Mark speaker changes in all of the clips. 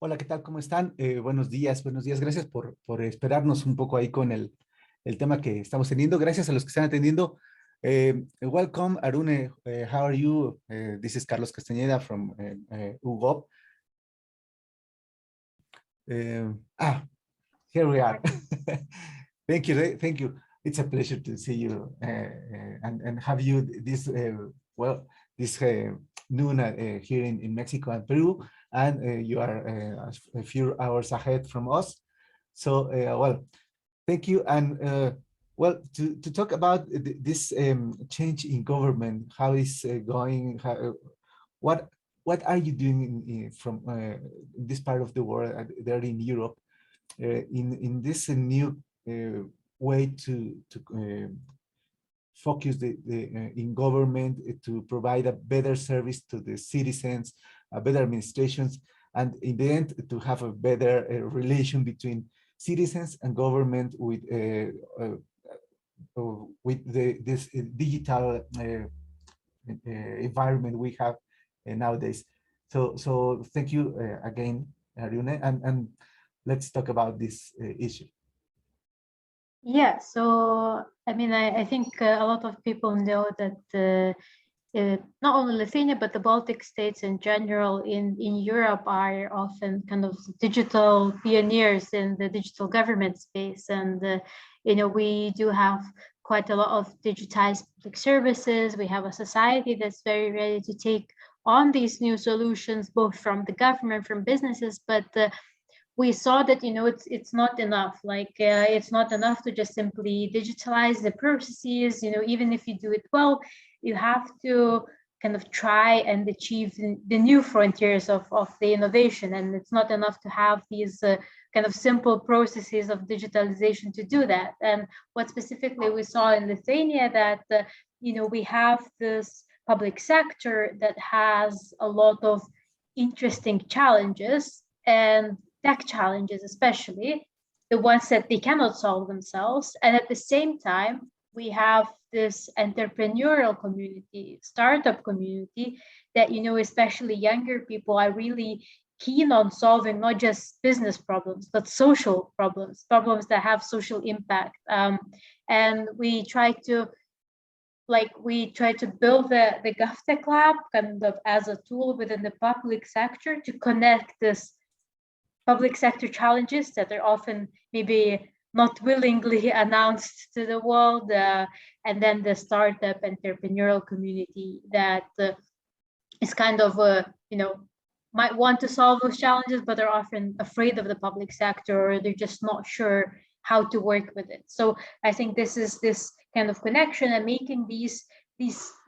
Speaker 1: Hola, ¿qué tal? ¿Cómo están? Buenos días, buenos días. Gracias por esperarnos un poco ahí con el tema que estamos teniendo. Gracias a los que están atendiendo. Welcome, Arūnė. How are you? This is Carlos Castañeda from UGOP. Here we are. Thank you, thank you. It's a pleasure to see you and have you this noon here in Mexico and Peru, and you are a few hours ahead from us. So, thank you. And to talk about this change in government, how is going? What are you doing from this part of the world, there in Europe, in this new way to focus in government to provide a better service to the citizens, a better administrations, and in the end to have a better relation between citizens and government with this digital environment we have nowadays. So thank you again, Arūnė, and let's talk about this issue.
Speaker 2: Yeah, so I mean, I think a lot of people know that not only Lithuania, but the Baltic states in general in Europe are often kind of digital pioneers in the digital government space. And, we do have quite a lot of digitized public services. We have a society that's very ready to take on these new solutions, both from the government, from businesses, but we saw that it's not enough. It's not enough to just simply digitalize the processes. Even if you do it well, you have to kind of try and achieve the new frontiers of the innovation. And it's not enough to have these kind of simple processes of digitalization to do that. And what specifically we saw in Lithuania that we have this public sector that has a lot of interesting challenges, and tech challenges, especially the ones that they cannot solve themselves. And at the same time, we have this entrepreneurial community, startup community that, especially younger people are really keen on solving not just business problems, but social problems that have social impact. And we try to build the GovTechLab kind of as a tool within the public sector to connect this public sector challenges that are often maybe not willingly announced to the world, and then the startup entrepreneurial community that is kind of, might want to solve those challenges, but are often afraid of the public sector, or they're just not sure how to work with it. So I think this is this kind of connection, and making these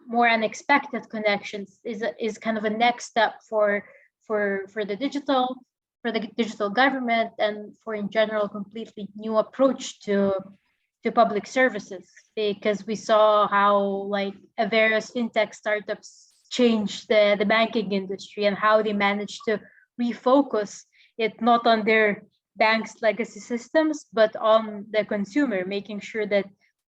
Speaker 2: more unexpected connections is kind of a next step for the digital government, and for in general completely new approach to public services, because we saw how various fintech startups changed the banking industry, and how they managed to refocus it not on their bank's legacy systems, but on the consumer, making sure that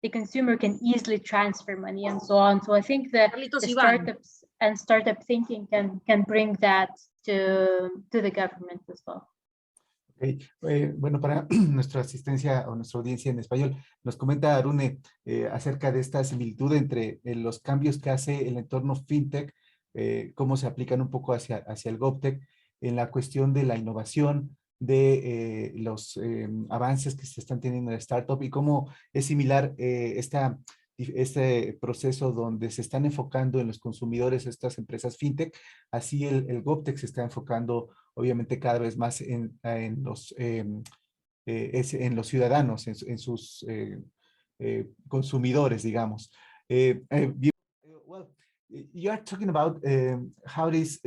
Speaker 2: the consumer can easily transfer money and so on. So I think that the startups and startup thinking can bring that to the government as well.
Speaker 1: Okay. Bueno, para nuestra asistencia o nuestra audiencia en español, nos comenta Arūnė acerca de esta similitud entre los cambios que hace el entorno fintech, cómo se aplican un poco hacia el GovTech en la cuestión de la innovación, de los avances que se están teniendo en la startup, y cómo es similar este proceso donde se están enfocando en los consumidores estas empresas fintech. Así el GovTech se está enfocando obviamente cada vez más en los ciudadanos, en sus consumidores, digamos. Well, you are talking about how this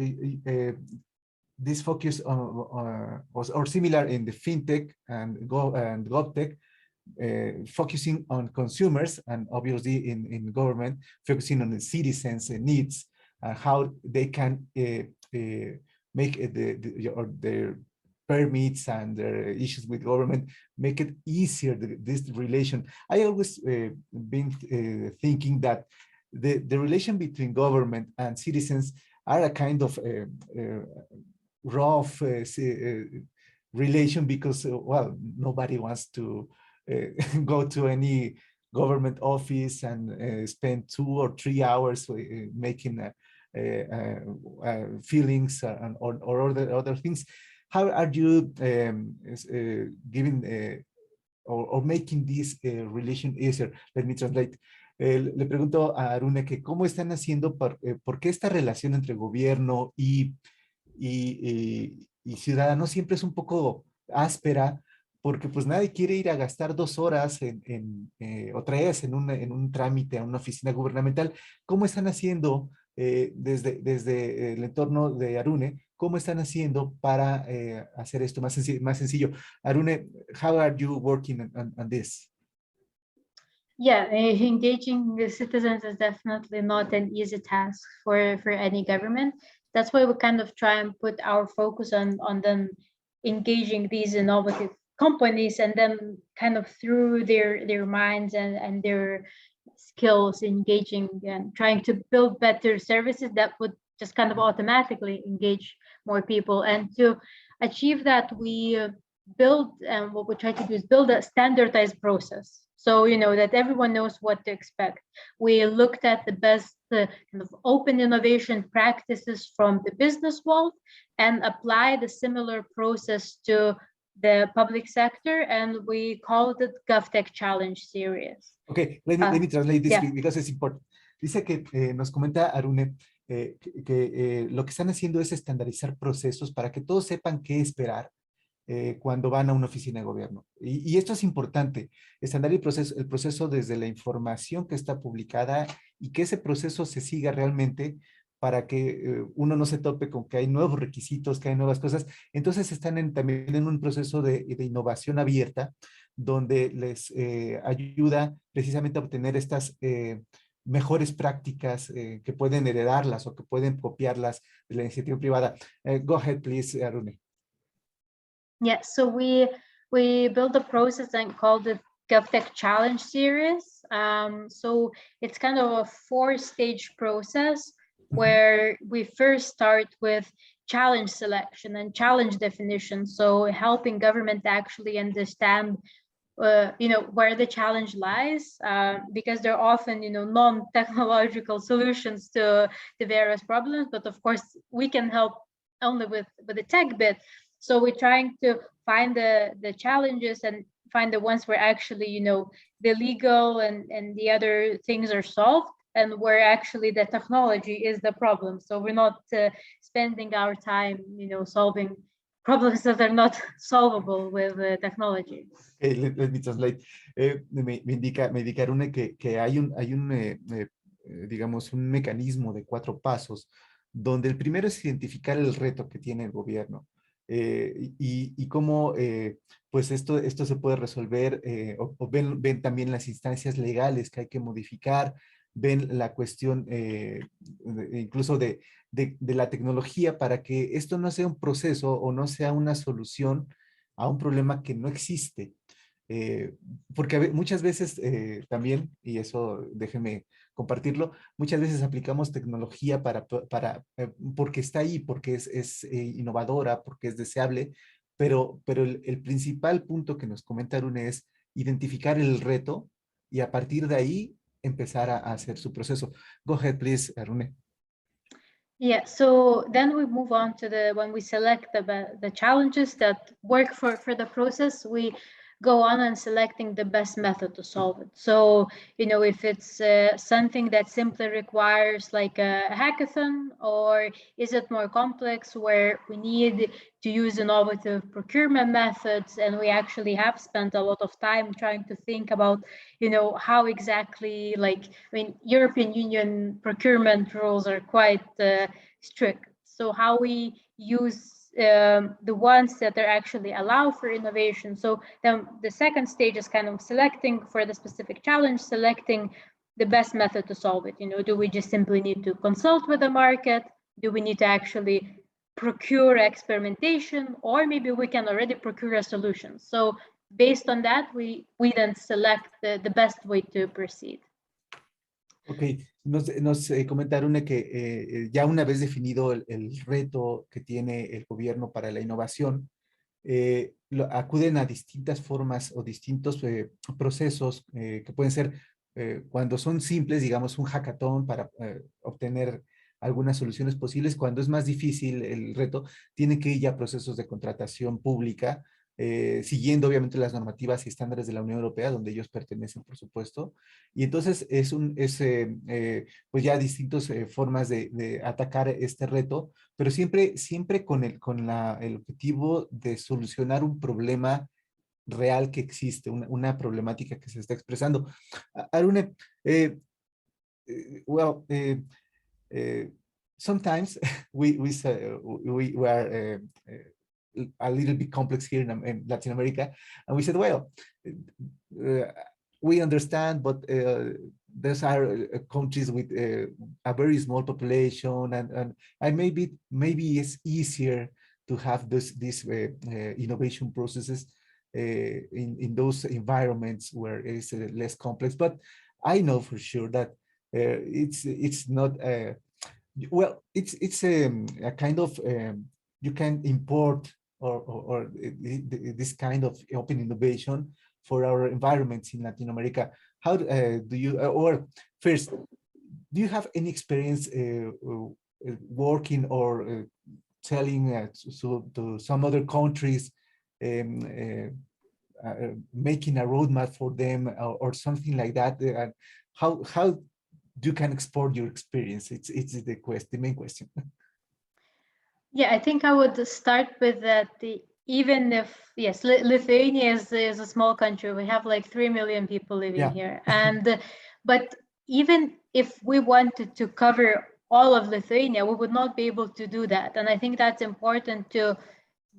Speaker 1: focus or similar in the fintech and GovTech, focusing on consumers, and obviously in government, focusing on the citizens' needs, how they can make their permits and their issues with government, make it easier, this relation. I always been thinking that the relation between government and citizens are a kind of rough relation because, well, nobody wants to go to any government office and spend 2 or 3 hours making feelings or other things. How are you giving or making this relation easier? Let me translate. Le pregunto a Arūnė que cómo están haciendo, por qué esta relación entre gobierno y ciudadano siempre es un poco áspera, porque pues nadie quiere ir a gastar 2 horas o 3 en un trámite a una oficina gubernamental. ¿Cómo están haciendo desde el entorno de Arūnė? ¿Cómo están haciendo para hacer esto más sencillo? Arūnė, how are you working on this?
Speaker 2: Yeah, engaging the citizens is definitely not an easy task for any government. That's why we kind of try and put our focus on them engaging these innovative companies, and then kind of through their minds and their skills, engaging and trying to build better services that would just kind of automatically engage more people. And to achieve that, we build, and what we try to do is build a standardized process. So, that everyone knows what to expect. We looked at the best kind of open innovation practices from the business world and applied a similar process to the public sector, and we called it GovTech Challenge Series.
Speaker 1: Okay, let me translate this because it's important. Dice que nos comenta Arūnė que lo que están haciendo es estandarizar procesos para que todos sepan qué esperar cuando van a una oficina de gobierno. Y esto es importante, estandarizar el proceso desde la información que está publicada y que ese proceso se siga realmente para que uno no se tope con que hay nuevos requisitos, que hay nuevas cosas. Entonces están también en un proceso de innovación abierta, donde les ayuda precisamente a obtener estas mejores prácticas que pueden heredarlas o que pueden copiarlas de la iniciativa privada. Go ahead, please, Arūnė.
Speaker 2: Yeah, so we built a process and called it GovTech Challenge Series. So it's kind of a 4-stage process where we first start with challenge selection and challenge definition. So helping government actually understand, where the challenge lies, because there are often, non-technological solutions to the various problems. But of course, we can help only with the tech bit. So we're trying to find the challenges and find the ones where actually, the legal and the other things are solved, and where actually the technology is the problem. So we're not spending our time, solving problems that are not solvable with technology.
Speaker 1: Okay, let me translate. Me indica Arūnė que hay digamos, un mecanismo de 4 pasos, donde el primero es identificar el reto que tiene el gobierno. Y cómo pues esto se puede resolver, o ven también las instancias legales que hay que modificar, ven la cuestión incluso de la tecnología, para que esto no sea un proceso o no sea una solución a un problema que no existe. Porque muchas veces también, y eso déjenme compartirlo, muchas veces aplicamos tecnología porque está ahí, porque es innovadora, porque es deseable, pero el principal punto que nos comenta Arūnė es identificar el reto y a partir de ahí empezar a hacer su proceso. Go ahead, please, Arūnė.
Speaker 2: Yeah, so then we move on to when we select the challenges that work for the process, we go on and selecting the best method to solve it. So, if it's something that simply requires like a hackathon, or is it more complex where we need to use innovative procurement methods, and we actually have spent a lot of time trying to think about, how exactly, European Union procurement rules are quite strict. So how we use the ones that are actually allow for innovation. So then the second stage is kind of selecting for the specific challenge, selecting the best method to solve it. Do we just simply need to consult with the market? Do we need to actually procure experimentation? Or maybe we can already procure a solution. So based on that, we then select the best way to proceed.
Speaker 1: Ok, nos comentaron que ya una vez definido el reto que tiene el gobierno para la innovación, acuden a distintas formas o distintos procesos que pueden ser, cuando son simples, digamos, un hackathon para obtener algunas soluciones posibles. Cuando es más difícil el reto, tienen que ir ya a procesos de contratación pública, siguiendo obviamente las normativas y estándares de la Unión Europea, donde ellos pertenecen, por supuesto. Y entonces pues ya distintas formas de atacar este reto, pero siempre con el objetivo de solucionar un problema real que existe, una problemática que se está expresando. Arune, eh, well, uh, sometimes we are a little bit complex here in Latin America, and we said, well, uh, we understand, but those are countries with a very small population, and maybe it's easier to have these innovation processes in those environments where it's less complex. But I know for sure that it's not well, it's a kind of you can import or this kind of open innovation for our environments in Latin America. How do you, or first, do you have any experience working or selling to some other countries, making a roadmap for them or something like that? How you can export your experience? It's the main question.
Speaker 2: Yeah, I think I would start with that. Even if, yes, Lithuania is a small country. We have like 3 million people living here. And, but even if we wanted to cover all of Lithuania, we would not be able to do that. And I think that's important to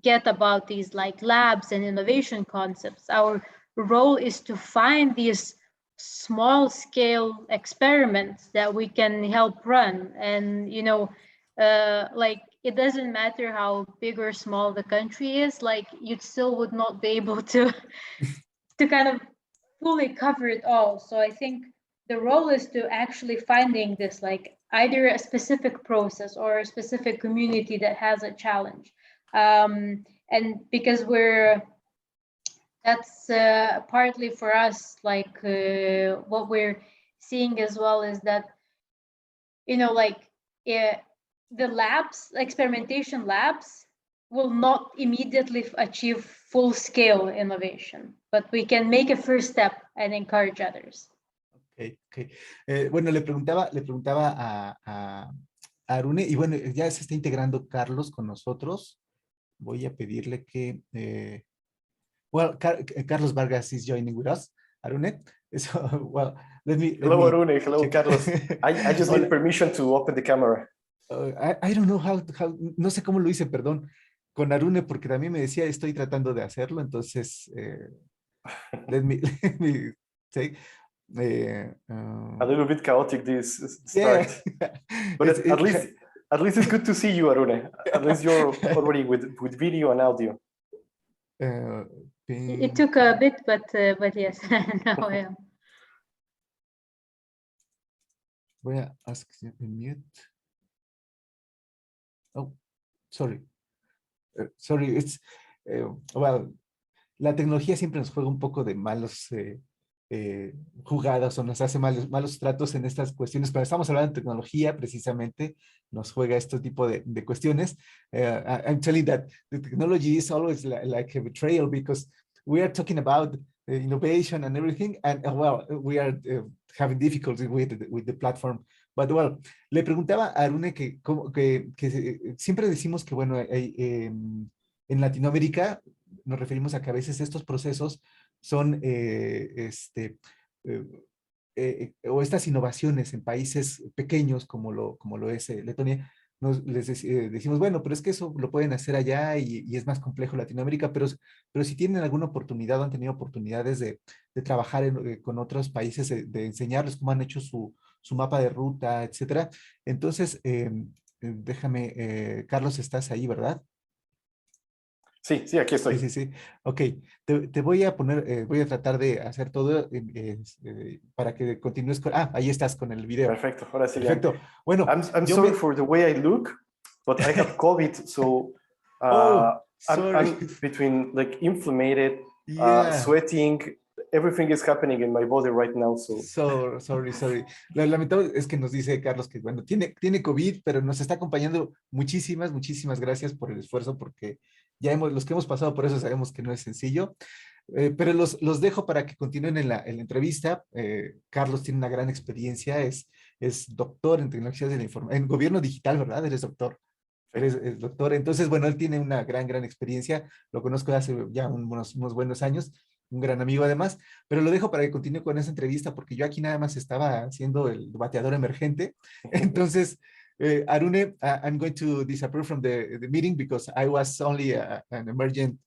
Speaker 2: get about these like labs and innovation concepts. Our role is to find these small scale experiments that we can help run. And, you know, like it doesn't matter how big or small the country is, like you still would not be able to kind of fully cover it all. So I think the role is to actually finding this, like either a specific process or a specific community that has a challenge. And because that's partly for us, like what we're seeing as well is that, you know, like the labs, experimentation labs, will not immediately achieve full scale innovation, but we can make a first step and encourage others.
Speaker 1: Okay, okay. Bueno, le preguntaba a Arūnė, y bueno, ya se está integrando Carlos con nosotros. Voy a pedirle que, well, Carlos Vargas is joining with us, Arūnė. So, well, let me.
Speaker 3: Hello, Arūnė. Hello, Carlos. I just need permission to open the camera.
Speaker 1: I don't know how, no sé cómo lo hice, perdón, con Arūnė, porque también me decía, estoy tratando de hacerlo, entonces, let me say.
Speaker 3: A little bit chaotic this start, yeah. But at least it's good to see you, Arūnė. At least you're already with video and audio.
Speaker 2: It took a bit, but yes, now I am.
Speaker 1: Voy a ask you to mute. Oh, sorry. Sorry, it's, well, la tecnología siempre nos juega un poco de malos jugadas o nos hace malos tratos en estas cuestiones. Cuando estamos hablando de tecnología, precisamente, nos juega este tipo de cuestiones. I'm telling that the technology is always like a betrayal because we are talking about innovation and everything, and well, we are having difficulty with the platform. But well, le preguntaba a Arūnė que siempre decimos que, bueno, en Latinoamérica nos referimos a que a veces estos procesos son, o estas innovaciones en países pequeños como lo es Letonia, les decimos, bueno, pero es que eso lo pueden hacer allá y es más complejo Latinoamérica, pero si tienen alguna oportunidad o han tenido oportunidades de trabajar con otros países, de enseñarles cómo han hecho su mapa de ruta, etcétera. Entonces, déjame, Carlos, estás ahí, ¿verdad?
Speaker 3: Sí, sí, aquí estoy.
Speaker 1: Sí, sí, sí. Ok, te voy a poner, voy a tratar de hacer todo para que continúes con... Ah, ahí estás con el video.
Speaker 3: Perfecto, ahora sí ya.
Speaker 1: Perfecto. Bueno,
Speaker 3: I'm sorry for the way I look, but I have COVID, so
Speaker 1: Oh,
Speaker 3: I'm
Speaker 1: sorry.
Speaker 3: between like inflamed,
Speaker 1: Yeah.
Speaker 3: sweating, everything is happening in my body right now, so.
Speaker 1: Sorry. Lo lamentable es que nos dice Carlos que, bueno, tiene COVID, pero nos está acompañando. Muchísimas gracias por el esfuerzo, porque los que hemos pasado por eso sabemos que no es sencillo. Pero los dejo para que continúen en la entrevista. Carlos tiene una gran experiencia, es doctor en tecnologías de la información, en gobierno digital, ¿verdad? Eres doctor. Eres doctor. Entonces, bueno, él tiene una gran experiencia. Lo conozco hace ya unos buenos años, un gran amigo además, pero lo dejo para que continúe con esa entrevista, porque yo aquí nada más estaba haciendo el bateador emergente. Entonces, Arūnė, I'm going to disappear from the meeting because I was only an emergent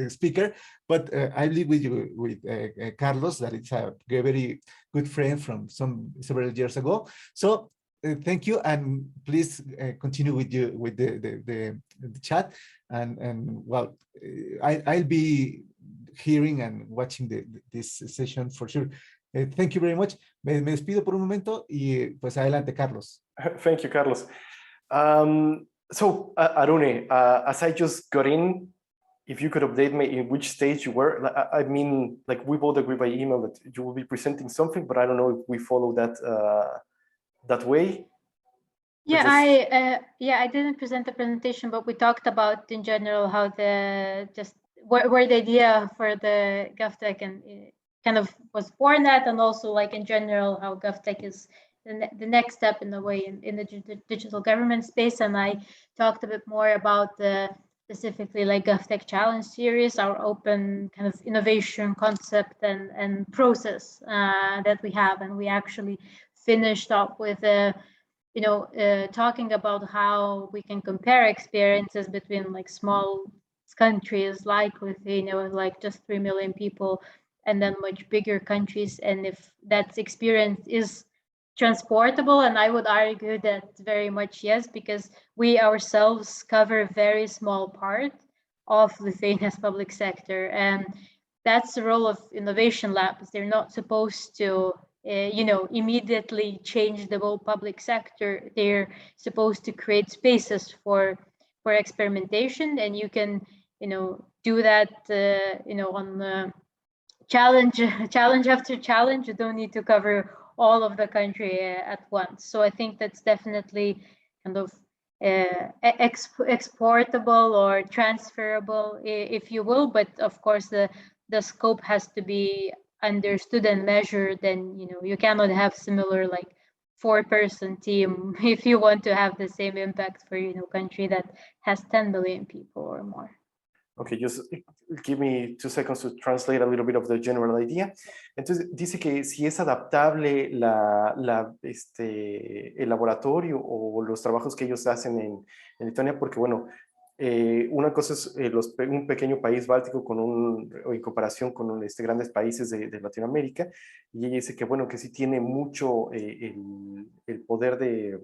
Speaker 1: speaker, but I live with Carlos, that is a very good friend from several years ago. So thank you, and please continue with the chat, and well, I'll be hearing and watching this session for sure. Thank you very much. Me despido por un momento y pues adelante, Carlos.
Speaker 3: Thank you, Carlos. So, Arūnė, as I just got in, if you could update me in which stage you were. I mean, like we both agree by email that you will be presenting something, but I don't know if we follow that way.
Speaker 2: Yeah, I didn't present the presentation, but we talked about in general how where the idea for the GovTech and kind of was born at, and also like in general how GovTech is the next step in the way in the digital government space. And I talked a bit more about the specifically like GovTech Challenge series, our open kind of innovation concept and process that we have. And we actually finished up with talking about how we can compare experiences between like small countries like Lithuania with like just 3 million people, and then much bigger countries, and if that experience is transportable. And I would argue that very much yes, because we ourselves cover a very small part of Lithuania's public sector, and that's the role of innovation labs. They're not supposed to immediately change the whole public sector. They're supposed to create spaces for experimentation, and you can do that on challenge after challenge. You don't need to cover all of the country at once. So I think that's definitely kind of exportable or transferable, if you will, but of course the scope has to be understood and measured. And you cannot have similar like 4-person team if you want to have the same impact for country that has 10 million people or more.
Speaker 3: Okay, just give me 2 seconds to translate a little bit of the general idea. Entonces dice que si es adaptable el laboratorio o los trabajos que ellos hacen en Lituania, porque bueno, una cosa es un pequeño país báltico en comparación con grandes países de Latinoamérica, y ella dice que bueno, que sí tiene mucho el poder de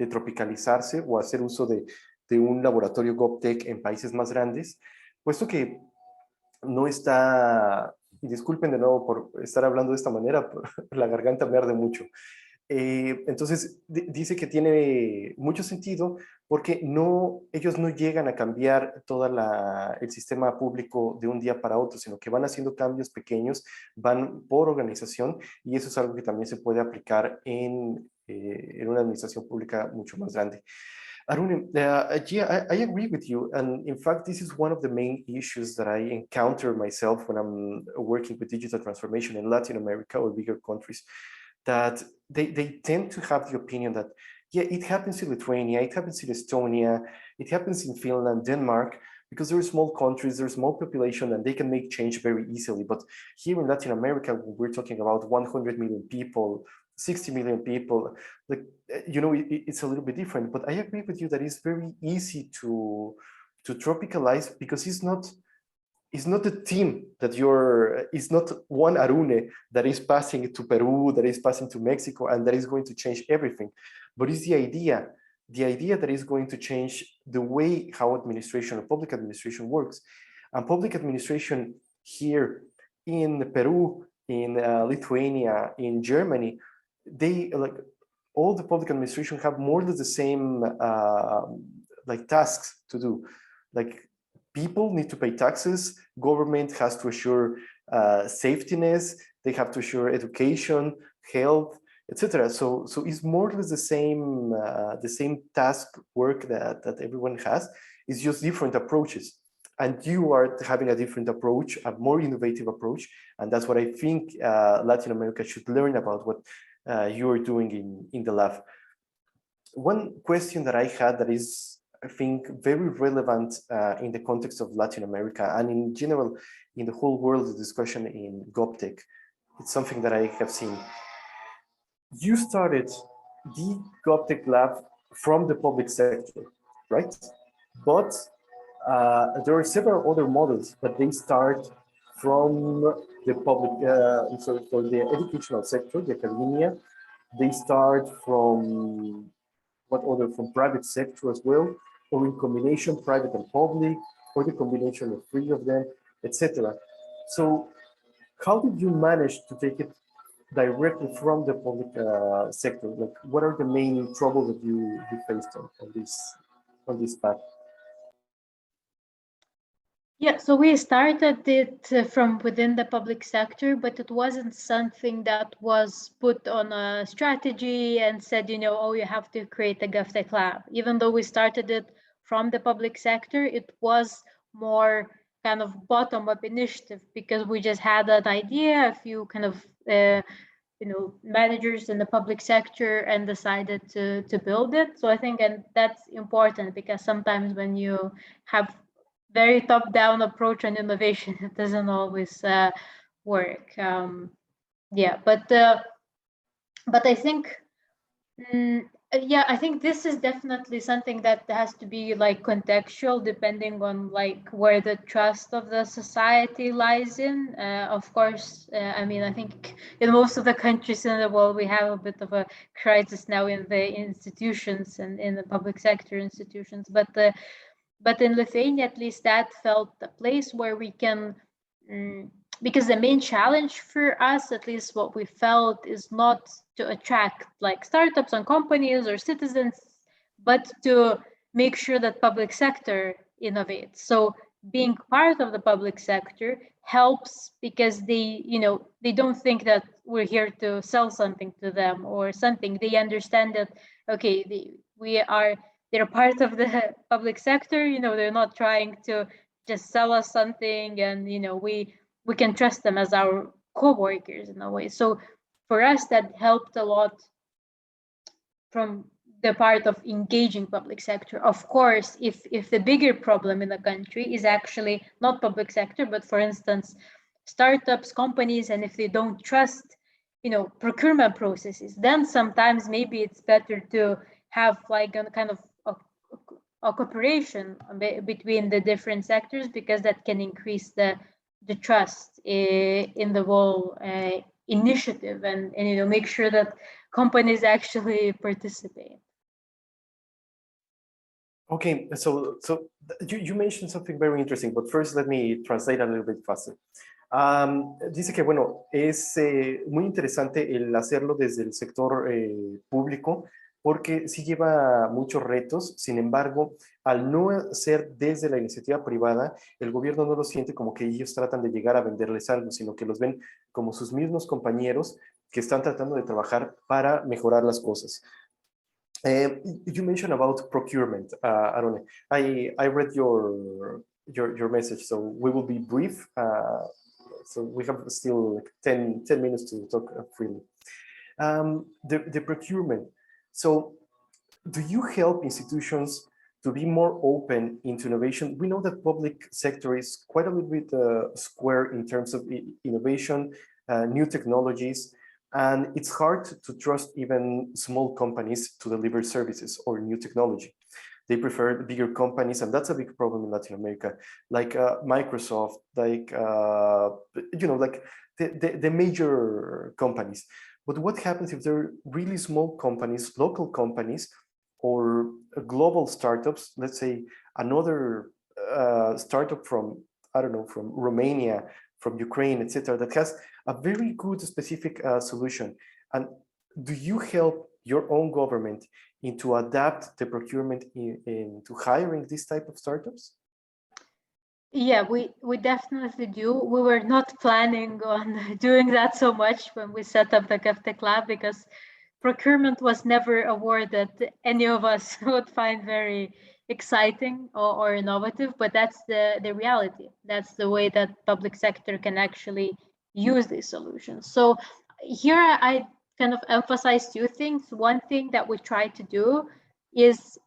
Speaker 3: tropicalizarse o hacer uso de un laboratorio GovTech en países más grandes, puesto que no está, y disculpen de nuevo por estar hablando de esta manera, la garganta me arde mucho. Entonces dice que tiene mucho sentido porque ellos no llegan a cambiar todo el sistema público de un día para otro, sino que van haciendo cambios pequeños, van por organización, y eso es algo que también se puede aplicar en una administración pública mucho más grande. Arūnė, yeah, I agree with you. And in fact, this is one of the main issues that I encounter myself when I'm working with digital transformation in Latin America or bigger countries, that they tend to have the opinion that, yeah, it happens in Lithuania, it happens in Estonia, it happens in Finland, Denmark, because they're small countries, there's small population, and they can make change very easily. But here in Latin America, we're talking about 100 million people, 60 million people, like, it's a little bit different. But I agree with you that it's very easy to tropicalize, because it's not a team that it's not one Arūnė that is passing to Peru, that is passing to Mexico, and that is going to change everything. But it's the idea the idea that is going to change the way how administration or public administration works. And public administration here in Peru, in Lithuania, in Germany, they like all the public administration have more or less the same like tasks to do. Like people need to pay taxes, government has to assure safetyness, they have to assure education, health, etc. So it's more or less the same task work that everyone has. It's just different approaches. And you are having a different approach, a more innovative approach. And that's what I think Latin America should learn about what you are doing in the lab. One question that I had that is, I think, very relevant in the context of Latin America and in general in the whole world, the discussion in GovTech. It's something that I have seen. You started the GovTechLab from the public sector, right? But there are several other models, but they start from the public, so for the educational sector, the academia. They start from from private sector as well, or in combination private and public, or the combination of three of them, etc. So how did you manage to take it directly from the public sector? Like, what are the main troubles that you faced on this path?
Speaker 2: Yeah, so we started it from within the public sector, but it wasn't something that was put on a strategy and said, oh, you have to create a GovTechLab. Even though we started it from the public sector, it was more kind of bottom-up initiative because we just had that idea, a few kind of managers in the public sector, and decided to build it. So I think, and that's important because sometimes when you have very top-down approach on innovation, it doesn't always work. Yeah, but I think, yeah, I think this is definitely something that has to be like contextual, depending on like where the trust of the society lies in. Of course, I mean, I think in most of the countries in the world, we have a bit of a crisis now in the institutions and in the public sector institutions, but in Lithuania, at least, that felt a place where we can, because the main challenge for us, at least what we felt, is not to attract like startups and companies or citizens, but to make sure that public sector innovates. So being part of the public sector helps because they don't think that we're here to sell something to them or something. They understand that, okay, they're part of the public sector, they're not trying to just sell us something, and we can trust them as our co-workers in a way. So for us, that helped a lot from the part of engaging public sector. Of course, if the bigger problem in the country is actually not public sector, but for instance, startups, companies, and if they don't trust procurement processes, then sometimes maybe it's better to have like a kind of a cooperation between the different sectors, because that can increase the trust in the whole initiative, and make sure that companies actually participate.
Speaker 3: Okay, so you mentioned something very interesting, but first let me translate a little bit faster. Dice que, bueno, es muy interesante el hacerlo desde el sector público, porque sí lleva muchos retos. Sin embargo, al no ser desde la iniciativa privada, el gobierno no lo siente como que ellos tratan de llegar a venderles algo, sino que los ven como sus mismos compañeros que están tratando de trabajar para mejorar las cosas. You mentioned about procurement, Arūnė. I read your message, so we will be brief. So we have still like 10 minutes to talk freely. The procurement. So do you help institutions to be more open into innovation? We know that public sector is quite a little bit square in terms of innovation, new technologies, and it's hard to trust even small companies to deliver services or new technology. They prefer the bigger companies, and that's a big problem in Latin America, like Microsoft, like, like the major companies. But what happens if they're really small companies, local companies, or global startups, let's say another startup from, I don't know, from Romania, from Ukraine, etc., that has a very good specific solution? And do you help your own government into adapt the procurement into hiring this type of startups?
Speaker 2: Yeah, we definitely do. We were not planning on doing that so much when we set up the GovTechLab, because procurement was never a word that any of us would find very exciting or innovative, but that's the reality. That's the way that public sector can actually use these solutions. So here I kind of emphasize two things. One thing that we try to do is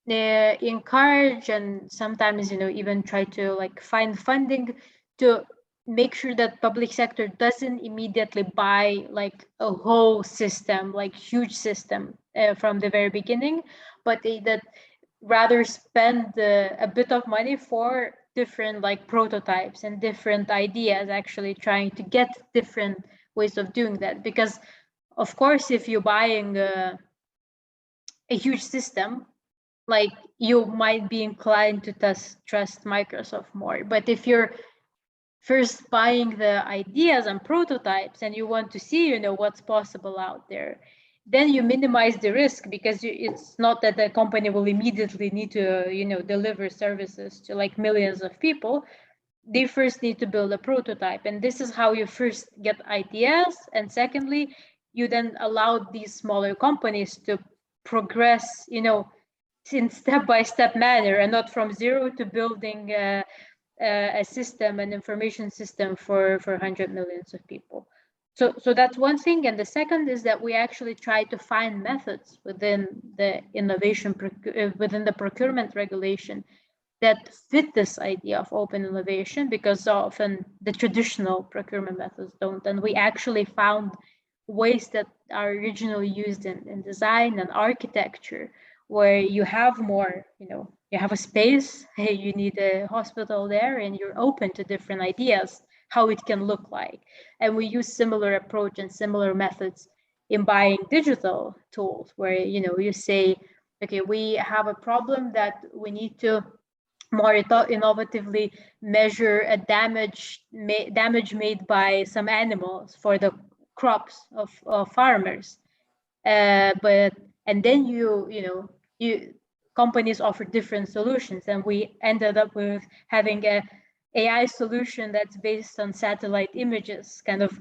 Speaker 2: encourage, and sometimes, even try to like find funding to make sure that public sector doesn't immediately buy like a whole system, like huge system from the very beginning, but that rather spend a bit of money for different like prototypes and different ideas, actually trying to get different ways of doing that. Because of course, if you're buying a huge system, like you might be inclined to trust Microsoft more. But if you're first buying the ideas and prototypes and you want to see, what's possible out there, then you minimize the risk, because it's not that the company will immediately need to, deliver services to like millions of people. They first need to build a prototype, and this is how you first get ideas. And secondly, you then allow these smaller companies to progress, in step-by-step manner, and not from zero to building a system, an information system for 100 millions of people. So that's one thing. And the second is that we actually try to find methods within the within the procurement regulation that fit this idea of open innovation, because often the traditional procurement methods don't. And we actually found ways that are originally used in design and architecture, where you have more, you have a space, hey, you need a hospital there, and you're open to different ideas, how it can look like. And we use similar approach and similar methods in buying digital tools, where, you say, okay, we have a problem that we need to more innovatively measure a damage made by some animals for the crops of farmers. And then companies offer different solutions, and we ended up with having a AI solution that's based on satellite images, kind of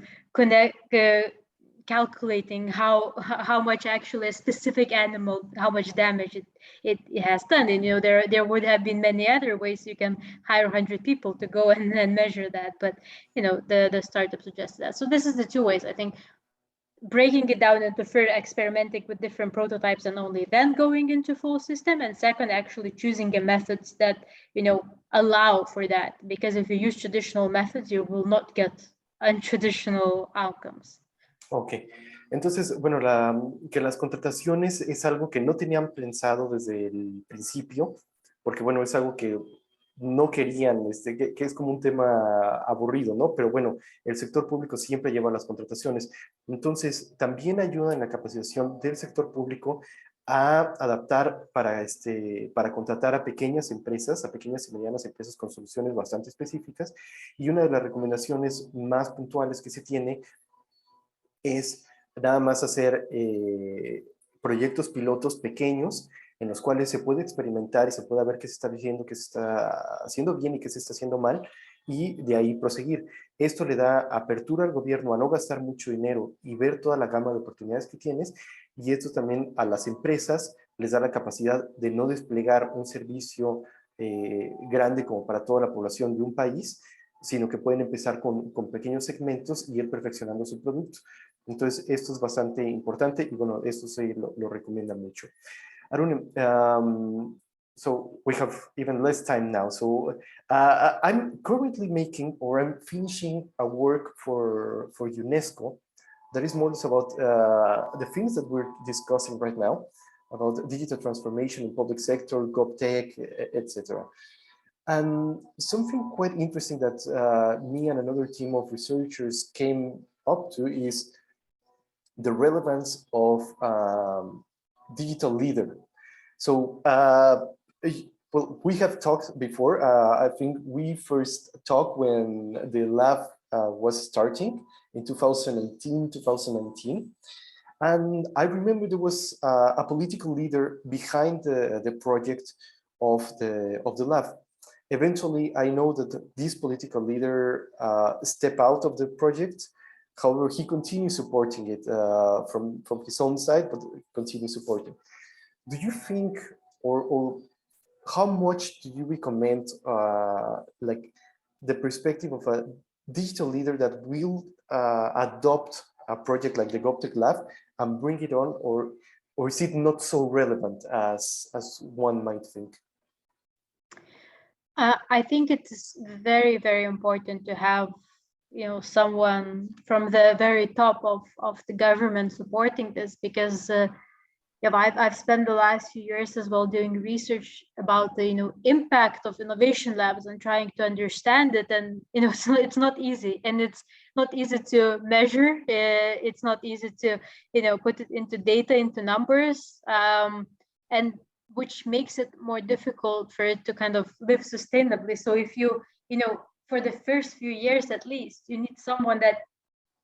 Speaker 2: calculating how much actually a specific animal, how much damage it has done. And there would have been many other ways. You can hire 100 people to go and measure that, but the startup suggested that. So this is the two ways, I think: breaking it down into further experimenting with different prototypes and only then going into full system. And second, actually choosing the methods that allow for that, because if you use traditional methods, you will not get untraditional outcomes.
Speaker 3: Ok, entonces, bueno, que las contrataciones es algo que no tenían pensado desde el principio, porque bueno, es algo que no querían, que es como un tema aburrido, ¿no? Pero bueno, el sector público siempre lleva las contrataciones. Entonces, también ayuda en la capacitación del sector público a adaptar para contratar a pequeñas empresas, a pequeñas y medianas empresas con soluciones bastante específicas. Y una de las recomendaciones más puntuales que se tiene es nada más hacer proyectos pilotos pequeños en los cuales se puede experimentar y se puede ver qué se está diciendo, qué se está haciendo bien y qué se está haciendo mal, y de ahí proseguir. Esto le da apertura al gobierno a no gastar mucho dinero y ver toda la gama de oportunidades que tienes, y esto también a las empresas les da la capacidad de no desplegar un servicio grande como para toda la población de un país, sino que pueden empezar con pequeños segmentos y ir perfeccionando su producto. Entonces, esto es bastante importante y bueno, esto se lo recomienda mucho. Arūnė, so we have even less time now. So I'm currently I'm finishing a work for UNESCO that is more about the things that we're discussing right now, about digital transformation in public sector, GovTech, etc. And something quite interesting that me and another team of researchers came up to is the relevance of digital leader. So, well, we have talked before. I think we first talked when the lab was starting in 2018, 2019. And I remember there was a political leader behind the project of the lab. Eventually, I know that this political leader stepped out of the project. However, he continues supporting it from his own side, but continues supporting. Do you think, or how much do you recommend like the perspective of a digital leader that will adopt a project like the GovTechLab and bring it on, or is it not so relevant as one might think?
Speaker 2: I think it's very, very important to have, someone from the very top of the government supporting this, because I've spent the last few years as well doing research about the impact of innovation labs and trying to understand it, and so it's not easy, and it's not easy to measure. It's not easy to put it into data, into numbers, and which makes it more difficult for it to kind of live sustainably. So if you for the first few years at least, you need someone that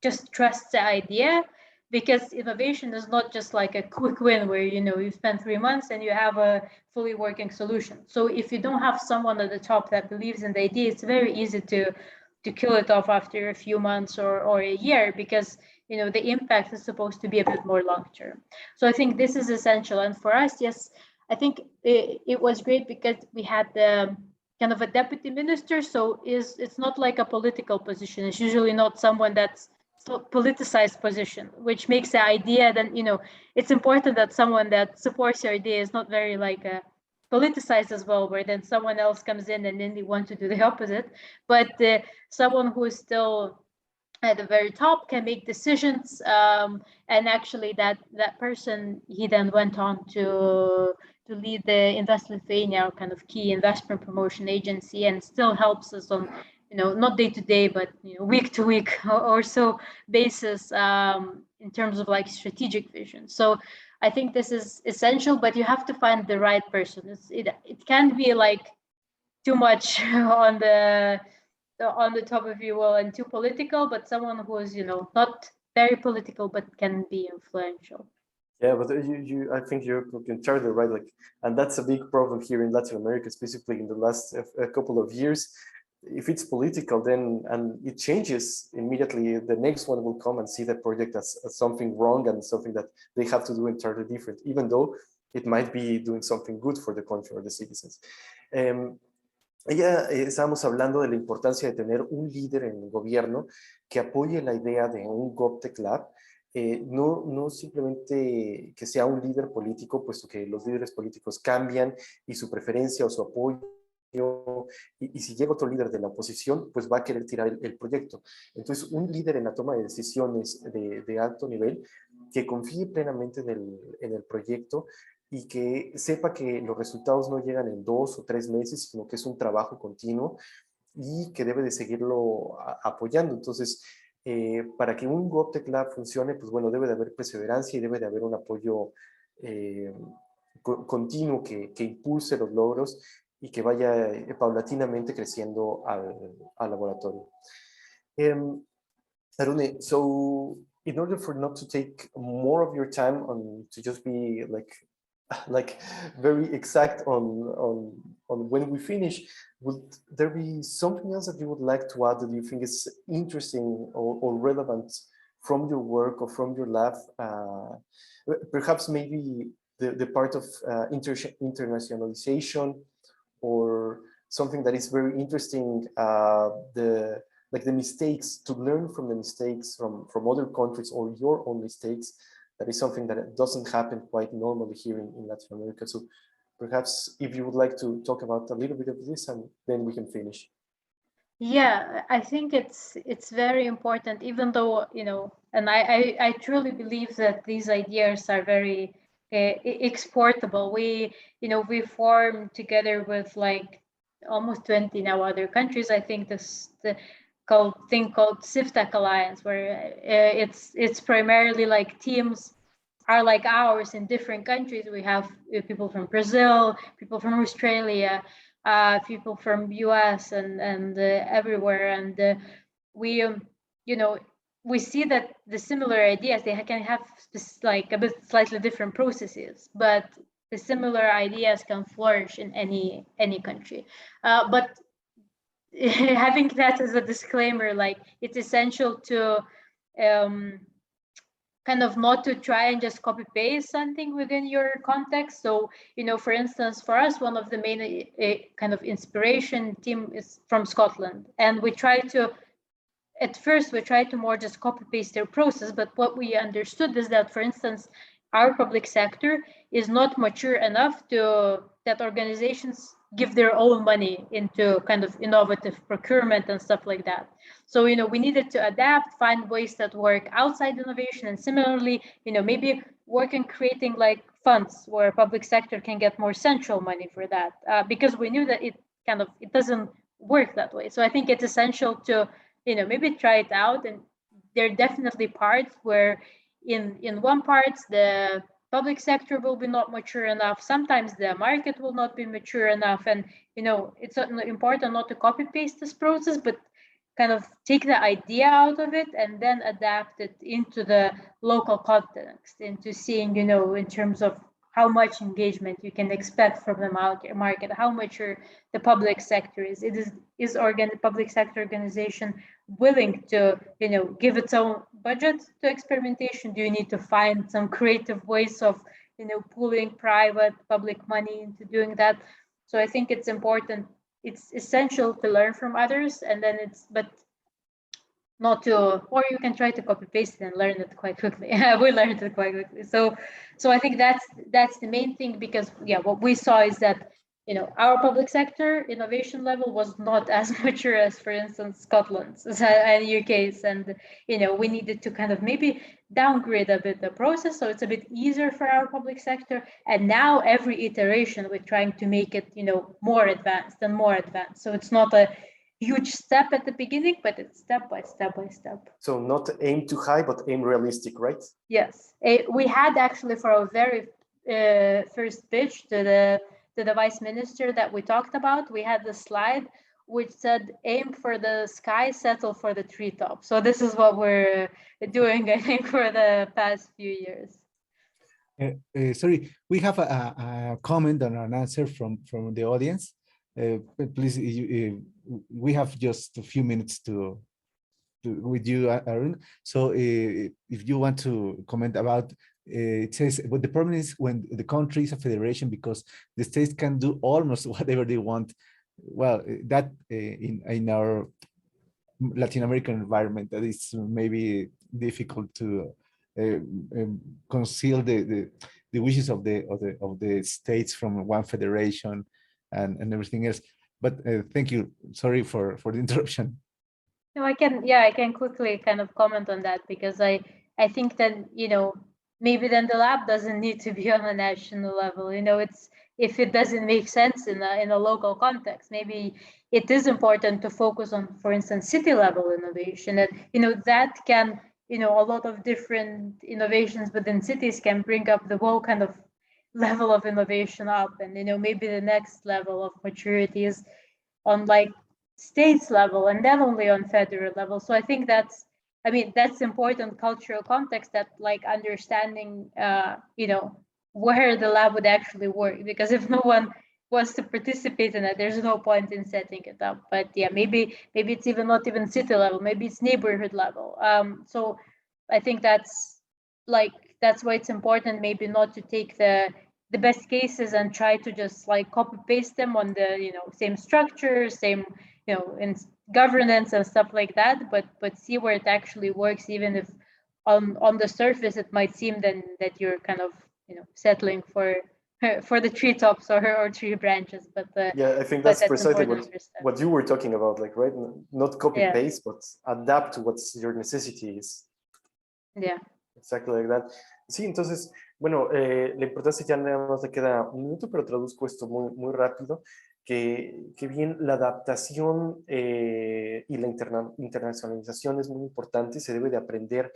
Speaker 2: just trusts the idea, because innovation is not just like a quick win where you spend 3 months and you have a fully working solution. So if you don't have someone at the top that believes in the idea, it's very easy to kill it off after a few months or a year, because the impact is supposed to be a bit more long term. So I think this is essential. And for us, yes, I think it was great because we had the kind of a deputy minister. So it's not like a political position. It's usually not someone that's politicized position, which makes the idea then it's important that someone that supports your idea is not very like politicized as well, where then someone else comes in and then they want to do the opposite. But someone who is still at the very top can make decisions, and actually that person, he then went on to lead the Invest Lithuania, kind of key investment promotion agency, and still helps us on not day to day, but week to week or so basis, in terms of like strategic vision. So I think this is essential, but you have to find the right person. It can't be like too much on the top, if you will, and too political, but someone who is not very political but can be influential.
Speaker 3: Yeah, but I think you're entirely right. Like, and that's a big problem here in Latin America, specifically in the last couple of years. If it's political, then and it changes immediately, the next one will come and see the project as something wrong and something that they have to do entirely different, even though it might be doing something good for the country or the citizens. Estábamos hablando de la importancia de tener un líder en el gobierno que apoye la idea de un GovTechLab. No simplemente que sea un líder político, puesto que los líderes políticos cambian y su preferencia o su apoyo, y si llega otro líder de la oposición, pues va a querer tirar el proyecto. Entonces, un líder en la toma de decisiones de alto nivel que confíe plenamente en el proyecto y que sepa que los resultados no llegan en 2 o 3 meses, sino que es un trabajo continuo y que debe de seguirlo apoyando. Entonces, para que un GovTechLab funcione, pues bueno, debe de haber perseverancia y debe de haber un apoyo continuo que impulse los logros y que vaya paulatinamente creciendo al laboratorio. Arūnė, so in order for not to take more of your time to just be like very exact on when we finish, would there be something else that you would like to add that you think is interesting or relevant from your work or from your lab? Perhaps maybe the part of internationalization, or something that is very interesting, the mistakes, to learn from the mistakes from other countries or your own mistakes. That is something that doesn't happen quite normally here in Latin America. So perhaps if you would like to talk about a little bit of this, and then we can finish.
Speaker 2: Yeah, I think it's very important, even though, and I truly believe that these ideas are very exportable. We formed together with like almost 20 now other countries. I think the thing called CIFTEC Alliance, where it's primarily like teams are like ours in different countries. We have people from Brazil, people from Australia, people from US and everywhere. And we, you know, we see that the similar ideas, they can have like a bit slightly different processes, but the similar ideas can flourish in any country. But having that as a disclaimer, like it's essential to kind of not to try and just copy paste something within your context. So, for instance, for us, one of the main kind of inspiration team is from Scotland. And we try to, at first, we try to more just copy paste their process. But what we understood is that, for instance, our public sector is not mature enough that organizations give their own money into kind of innovative procurement and stuff like that. So, we needed to adapt, find ways that work outside innovation, and similarly, maybe work in creating like funds where public sector can get more central money for that, because we knew that it doesn't work that way. So I think it's essential to, maybe try it out. And there are definitely parts where in one part, the public sector will be not mature enough. Sometimes the market will not be mature enough. And, it's important not to copy paste this process, but kind of take the idea out of it and then adapt it into the local context, into seeing, in terms of how much engagement you can expect from the market, how mature the public sector is. Public sector organization willing to, give its own budget to experimentation? Do you need to find some creative ways of, pooling private, public money into doing that? So I think it's important. It's essential to learn from others, and then but not to, or you can try to copy paste it and learn it quite quickly. We learned it quite quickly. So I think that's the main thing, because what we saw is that, our public sector innovation level was not as mature as, for instance, Scotland's and UK's, and we needed to kind of maybe downgrade a bit the process so it's a bit easier for our public sector. And now every iteration we're trying to make it, more advanced and more advanced. So it's not a huge step at the beginning, but it's step by step by step.
Speaker 3: So not aim too high, but aim realistic, right?
Speaker 2: Yes, we had actually for our very first pitch to the vice minister that we talked about, we had the slide which said, aim for the sky, settle for the treetop. So this is what we're doing, I think, for the past few years.
Speaker 1: Sorry, we have a comment and an answer from the audience. Please, we have just a few minutes with you, Arun. So if you want to comment about, it says, but the problem is when the country is a federation, because the states can do almost whatever they want. Well, that in our Latin American environment, that is maybe difficult to conceal the wishes of the states from one federation and everything else. But thank you. Sorry for the interruption.
Speaker 2: No, I can quickly kind of comment on that, because I think that, maybe then the lab doesn't need to be on a national level. It's, if it doesn't make sense in a local context, maybe it is important to focus on, for instance, city level innovation. And, that can, a lot of different innovations within cities can bring up the whole kind of level of innovation up. And, maybe the next level of maturity is on like states level and then only on federal level. So I think that's important cultural context, that like understanding, where the lab would actually work, because if no one wants to participate in it, there's no point in setting it up. But maybe it's even not even city level, maybe it's neighborhood level. So I think that's why it's important maybe not to take the best cases and try to just like copy paste them on the, same structure, same, in governance and stuff like that, but see where it actually works, even if on the surface it might seem then that you're kind of, settling for the treetops or tree branches. But
Speaker 3: I think that's precisely what you were talking about, like, right? Not copy paste, but adapt to what your necessity is.
Speaker 2: Yeah.
Speaker 3: Exactly like that. Sí, entonces, bueno, la importancia, ya nada más le queda un minuto, pero traduzco esto muy rápido, que bien la adaptación y la internacionalización es muy importante, se debe de aprender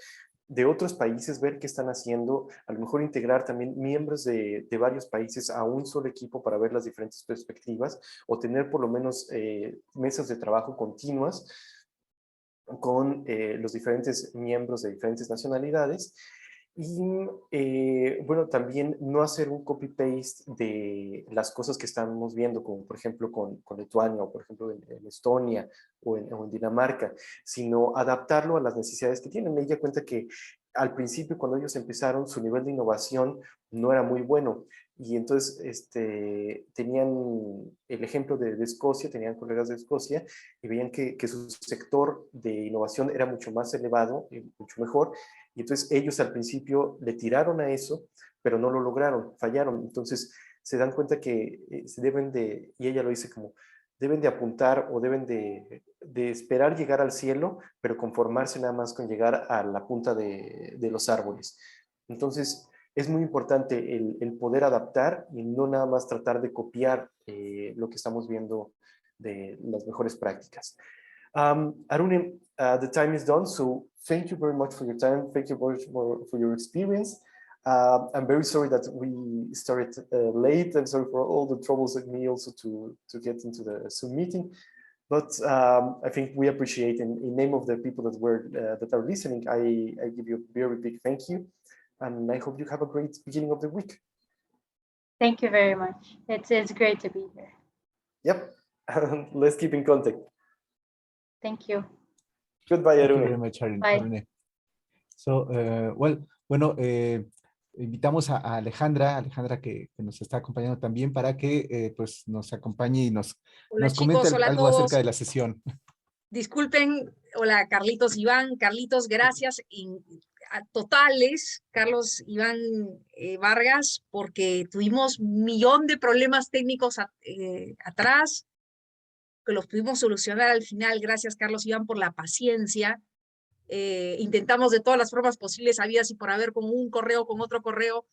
Speaker 3: de otros países, ver qué están haciendo, a lo mejor integrar también miembros de varios países a un solo equipo para ver las diferentes perspectivas, o tener por lo menos mesas de trabajo continuas con los diferentes miembros de diferentes nacionalidades. Y bueno, también no hacer un copy-paste de las cosas que estamos viendo, como por ejemplo con Lituania, o por ejemplo en Estonia, o en Dinamarca, sino adaptarlo a las necesidades que tienen. Ella cuenta que al principio, cuando ellos empezaron, su nivel de innovación no era muy bueno. Y entonces tenían el ejemplo de Escocia, tenían colegas de Escocia, y veían que su sector de innovación era mucho más elevado y mucho mejor. Y entonces ellos al principio le tiraron a eso, pero no lo lograron, fallaron. Entonces se dan cuenta que se deben de, y ella lo dice como, deben de apuntar o deben de esperar llegar al cielo, pero conformarse nada más con llegar a la punta de los árboles. Entonces es muy importante el poder adaptar y no nada más tratar de copiar lo que estamos viendo de las mejores prácticas. Arūnė, the time is done, so thank you very much for your time. Thank you very much for your experience. I'm very sorry that we started late. I'm sorry for all the troubles with me also to get into the Zoom meeting. But I think we appreciate, in name of the people that are listening, I give you a very big thank you. And I hope you have a great beginning of the week.
Speaker 2: Thank you very much. It's great to be here.
Speaker 3: Yep. Let's keep in contact.
Speaker 2: Thank you.
Speaker 3: Goodbye,
Speaker 1: Thank you
Speaker 3: Arūnė.
Speaker 1: very much,
Speaker 2: Bye.
Speaker 1: Arūnė. So, bueno, invitamos a Alejandra que nos está acompañando también para que pues nos acompañe y nos comente algo acerca de la sesión.
Speaker 4: Disculpen, hola Carlitos, Iván. Carlitos, gracias totales, Carlos, Iván, Vargas, porque tuvimos un millón de problemas técnicos atrás, que los pudimos solucionar al final. Gracias, Carlos, Iván, por la paciencia. Intentamos de todas las formas posibles, habidas y por haber, con un correo, con otro correo.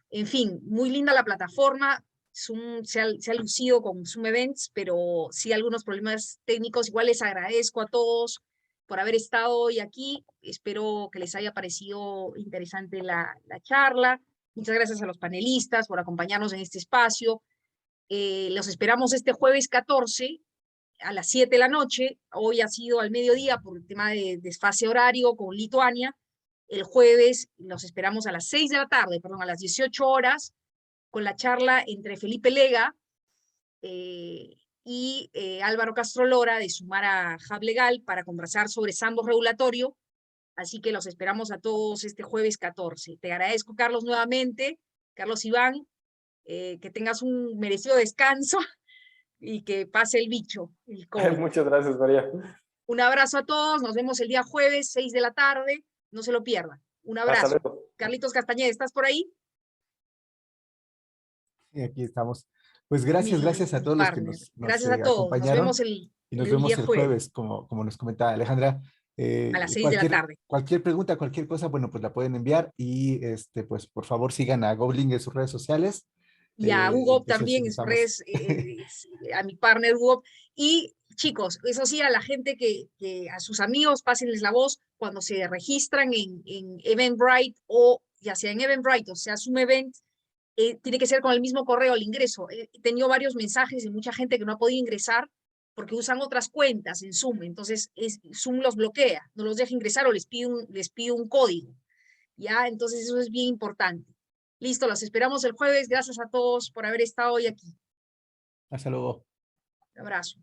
Speaker 4: En fin, muy linda la plataforma. Zoom se ha lucido con Zoom Events, pero sí algunos problemas técnicos. Igual les agradezco a todos por haber estado hoy aquí. Espero que les haya parecido interesante la charla. Muchas gracias a los panelistas por acompañarnos en este espacio. Los esperamos este jueves 14 a las 7 de la noche. Hoy ha sido al mediodía por el tema de desfase horario con Lituania. El jueves los esperamos a las 6 de la tarde, perdón, a las 18 horas, con la charla entre Felipe Lega y Álvaro Castro Lora de Sumara Hub Legal para conversar sobre sandbox regulatorio. Así que los esperamos a todos este jueves 14. Te agradezco, Carlos, nuevamente. Carlos, Iván, que tengas un merecido descanso y que pase el bicho, el COVID.
Speaker 3: Muchas gracias, María.
Speaker 4: Un abrazo a todos. Nos vemos el día jueves, 6 de la tarde. No se lo pierdan. Un abrazo.
Speaker 3: Hasta luego.
Speaker 4: Carlitos Castañeda, ¿estás por ahí?
Speaker 1: Y aquí estamos. Pues gracias a todos los que nos
Speaker 4: gracias a todos.
Speaker 1: acompañaron.
Speaker 4: Nos vemos
Speaker 1: nos vemos el jueves, como nos comentaba Alejandra.
Speaker 4: A las 6 de la tarde.
Speaker 1: Cualquier pregunta, cualquier cosa, bueno, pues la pueden enviar y pues por favor sigan a GovLink en sus redes sociales.
Speaker 4: Y a Hugo también en sus redes, a mi partner Hugo. Y chicos, eso sí, a la gente que a sus amigos pásenles la voz cuando se registran en Eventbrite, o ya sea en Eventbrite o sea Zoom Event, tiene que ser con el mismo correo el ingreso. He tenido varios mensajes de mucha gente que no ha podido ingresar porque usan otras cuentas en Zoom, entonces Zoom los bloquea, no los deja ingresar o les pide un código, ¿ya? Entonces eso es bien importante. Listo, los esperamos el jueves. Gracias a todos por haber estado hoy aquí.
Speaker 1: Hasta luego.
Speaker 4: Un abrazo.